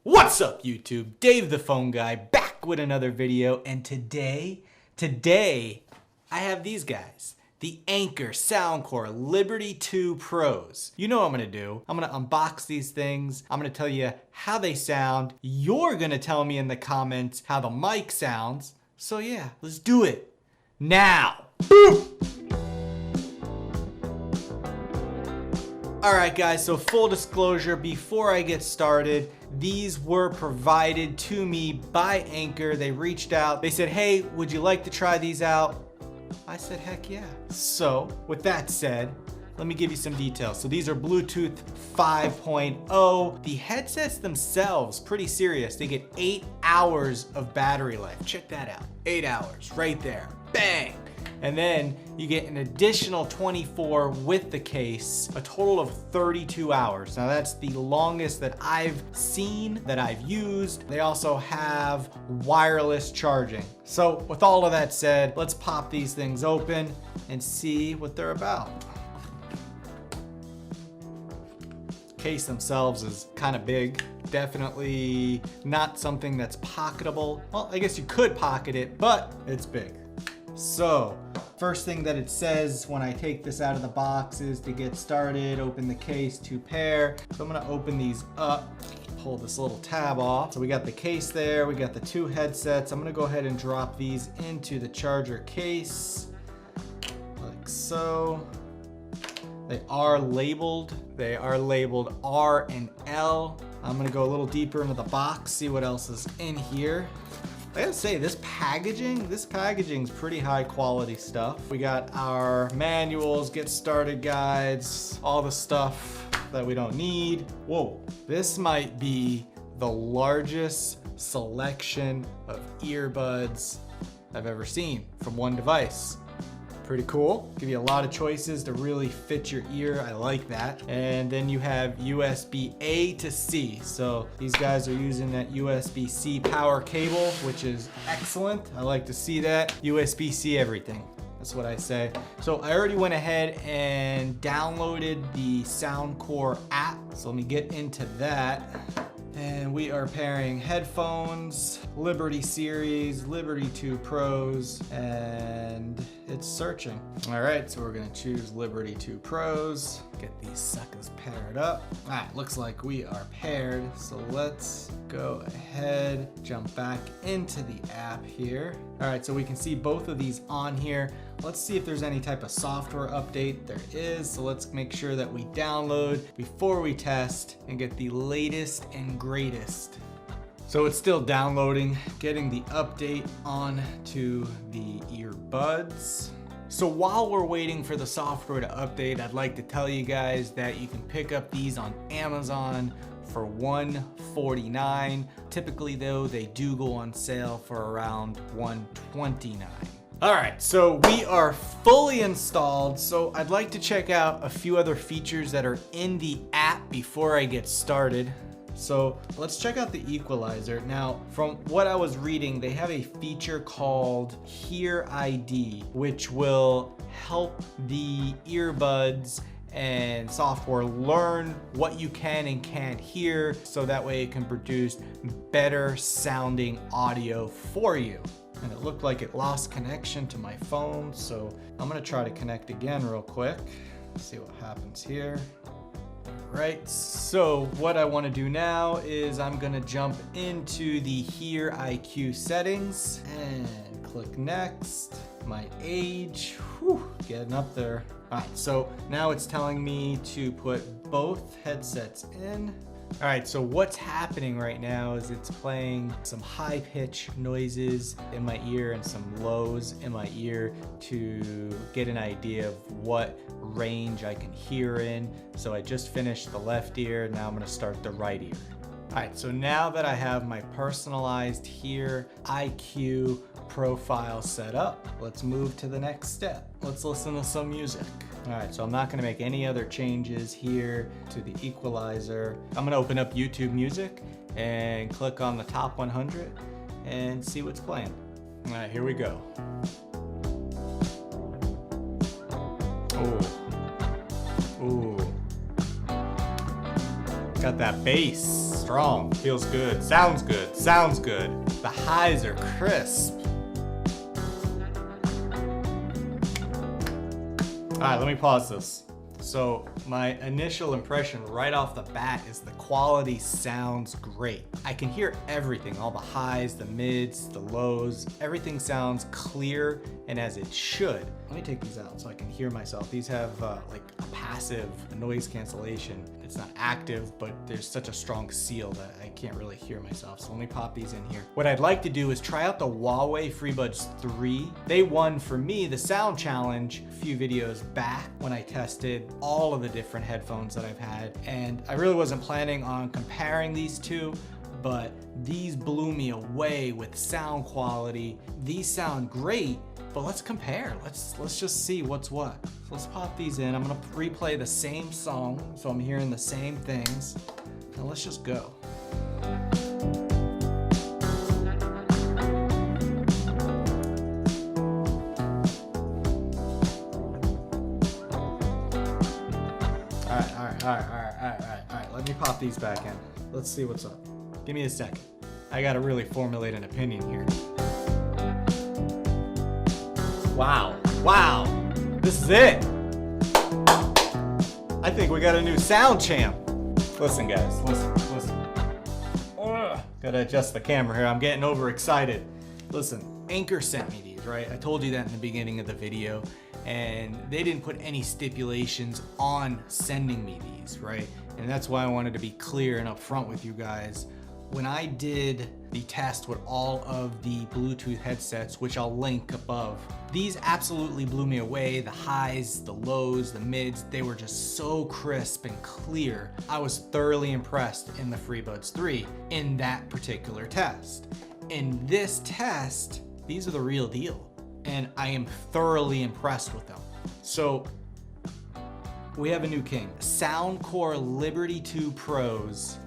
What's up YouTube? Dave the Phone Guy back with another video, and today I have these guys. The Anker Soundcore Liberty 2 Pros. You know what I'm gonna do. I'm gonna unbox these things. I'm gonna tell you how they sound. You're gonna tell me in the comments how the mic sounds. So yeah, let's do it now. Boom! Alright guys, so full disclosure, before I get started, these were provided to me by Anker. They reached out, they said, hey, would you like to try these out? I said, heck yeah. So, with that said, let me give you some details. So these are Bluetooth 5.0. The headsets themselves, pretty serious. They get 8 hours of battery life. Check that out. 8 hours, right there. Bang! And then you get an additional 24 with the case, a total of 32 hours. Now that's the longest that I've seen, that I've used. They also have wireless charging. So with all of that said, let's pop these things open and see what they're about. Case themselves is kind of big. Definitely not something that's pocketable. Well, I guess you could pocket it, but it's big. So, first thing that it says when I take this out of the box is to get started, open the case to pair. So I'm gonna open these up, pull this little tab off. So we got the case there, we got the two headsets. I'm gonna go ahead and drop these into the charger case, like so. They are labeled R and L. I'm gonna go a little deeper into the box, see what else is in here. I gotta say, this packaging's pretty high quality stuff. We got our manuals, get started guides, all the stuff that we don't need. Whoa, this might be the largest selection of earbuds I've ever seen from one device. Pretty cool. Give you a lot of choices to really fit your ear. I like that. And then you have USB-A to C. So these guys are using that USB-C power cable, which is excellent. I like to see that. USB-C everything. That's what I say. So I already went ahead and downloaded the Soundcore app. So let me get into that. And we are pairing headphones, Liberty Series, Liberty 2 Pros, and it's searching. All right, so we're gonna choose Liberty 2 Pros, get these suckers paired up. All right, looks like we are paired, so let's go ahead, jump back into the app here. All right, so we can see both of these on here. Let's see if there's any type of software update. There is, so let's make sure that we download before we test and get the latest and greatest. So it's still downloading, getting the update onto the earbuds. So while we're waiting for the software to update, I'd like to tell you guys that you can pick up these on Amazon for $149. Typically though, they do go on sale for around $129. All right, so we are fully installed. So I'd like to check out a few other features that are in the app before I get started. So let's check out the Equalizer. Now, from what I was reading, they have a feature called Hear ID, which will help the earbuds and software learn what you can and can't hear, so that way it can produce better sounding audio for you. And it looked like it lost connection to my phone, so I'm gonna try to connect again real quick. See what happens here. Right, so what I want to do now is I'm gonna jump into the Hear IQ settings and click next. My age, whew, getting up there. All right, so now it's telling me to put both headsets in. All right, so what's happening right now is it's playing some high pitch noises in my ear and some lows in my ear to get an idea of what range I can hear in. So I just finished the left ear, now I'm gonna start the right ear. All right, so now that I have my personalized Hear IQ profile set up, let's move to the next step. Let's listen to some music. All right, so I'm not gonna make any other changes here to the equalizer. I'm gonna open up YouTube Music and click on the top 100 and see what's playing. All right, here we go. Ooh. Got that bass. strong, feels good, sounds good, sounds good. The highs are crisp. All right, let me pause this. So my initial impression right off the bat is the quality sounds great. I can hear everything, all the highs, the mids, the lows, everything sounds clear and as it should. Let me take these out so I can hear myself. These have like a passive noise cancellation. It's not active, but there's such a strong seal that I can't really hear myself. So let me pop these in here. What I'd like to do is try out the Huawei FreeBuds 3. They won for me the sound challenge a few videos back when I tested all of the different headphones that I've had. And I really wasn't planning on comparing these two, but these blew me away with sound quality. These sound great, but let's compare. Let's just see what's what. So let's pop these in. I'm gonna replay the same song, so I'm hearing the same things. Now let's just go. All right. Let me pop these back in. Let's see what's up. Give me a second. I gotta really formulate an opinion here. Wow, this is it. I think we got a new sound champ. Listen guys, listen. Gotta adjust the camera here, I'm getting overexcited. Listen, Anker sent me these, right? I told you that in the beginning of the video, and they didn't put any stipulations on sending me these, right? And that's why I wanted to be clear and upfront with you guys. When I did the test with all of the Bluetooth headsets, which I'll link above, these absolutely blew me away. The highs, the lows, the mids, they were just so crisp and clear. I was thoroughly impressed in the FreeBuds 3 in that particular test. In this test, these are the real deal, and I am thoroughly impressed with them. So we have a new king, Soundcore Liberty 2 Pros.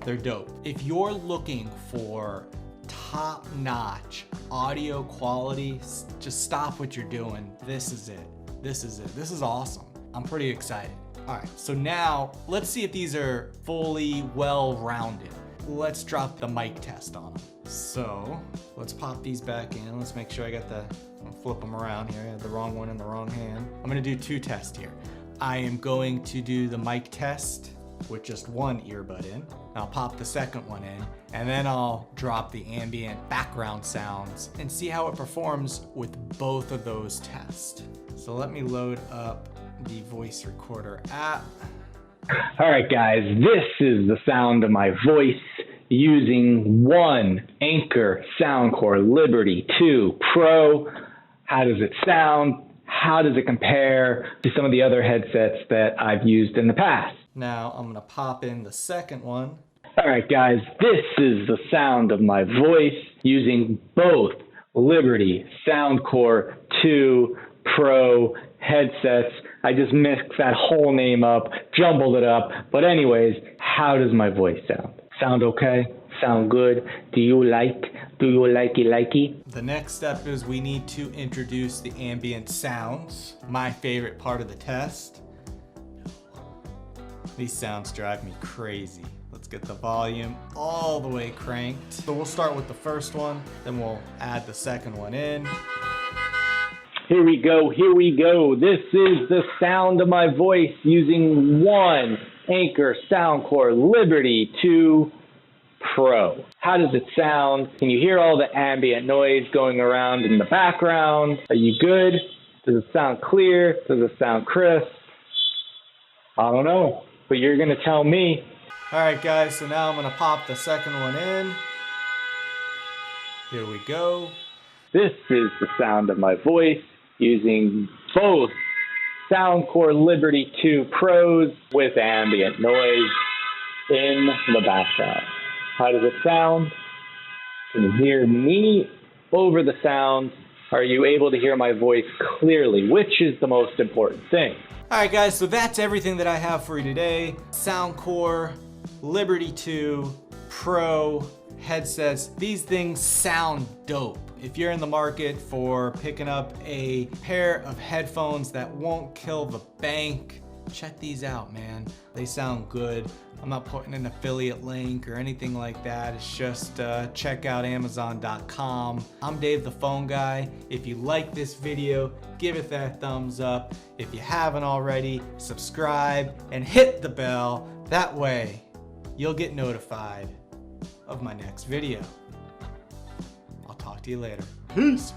They're dope. If you're looking for top-notch audio quality, just stop what you're doing. This is it. This is awesome. I'm pretty excited. All right, so now let's see if these are fully well-rounded. Let's drop the mic test on them. So let's pop these back in. Let's make sure I got I'll flip them around here. I had the wrong one in the wrong hand. I'm gonna do two tests here. I am going to do the mic test with just one earbud in. I'll pop the second one in, and then I'll drop the ambient background sounds and see how it performs with both of those tests. So let me load up the voice recorder app. All right, guys, this is the sound of my voice using one Anker Soundcore Liberty 2 Pro. How does it sound? How does it compare to some of the other headsets that I've used in the past? Now I'm gonna pop in the second one. All right, guys, this is the sound of my voice using both Liberty Soundcore 2 Pro headsets. I just mixed that whole name up, jumbled it up. But anyways, how does my voice sound? Sound okay? Sound good? Do you likey? The next step is we need to introduce the ambient sounds, my favorite part of the test. These sounds drive me crazy. Let's get the volume all the way cranked. So we'll start with the first one, then we'll add the second one in. Here we go. This is the sound of my voice using one Anker Soundcore Liberty 2 Pro. How does it sound? Can you hear all the ambient noise going around in the background? Are you good? Does it sound clear? Does it sound crisp? I don't know, but you're gonna tell me. All right, guys, so now I'm gonna pop the second one in. Here we go. This is the sound of my voice using both Soundcore Liberty 2 Pros with ambient noise in the background. How does it sound? Can you hear me over the sound? Are you able to hear my voice clearly, which is the most important thing? All right, guys, so that's everything that I have for you today. Soundcore Liberty 2 Pro headsets. These things sound dope. If you're in the market for picking up a pair of headphones that won't kill the bank, check these out, man. They sound good. I'm not putting an affiliate link or anything like that. It's just check out Amazon.com. I'm Dave the Phone Guy. If you like this video, give it that thumbs up. If you haven't already, subscribe and hit the bell. That way, you'll get notified of my next video. I'll talk to you later. Peace.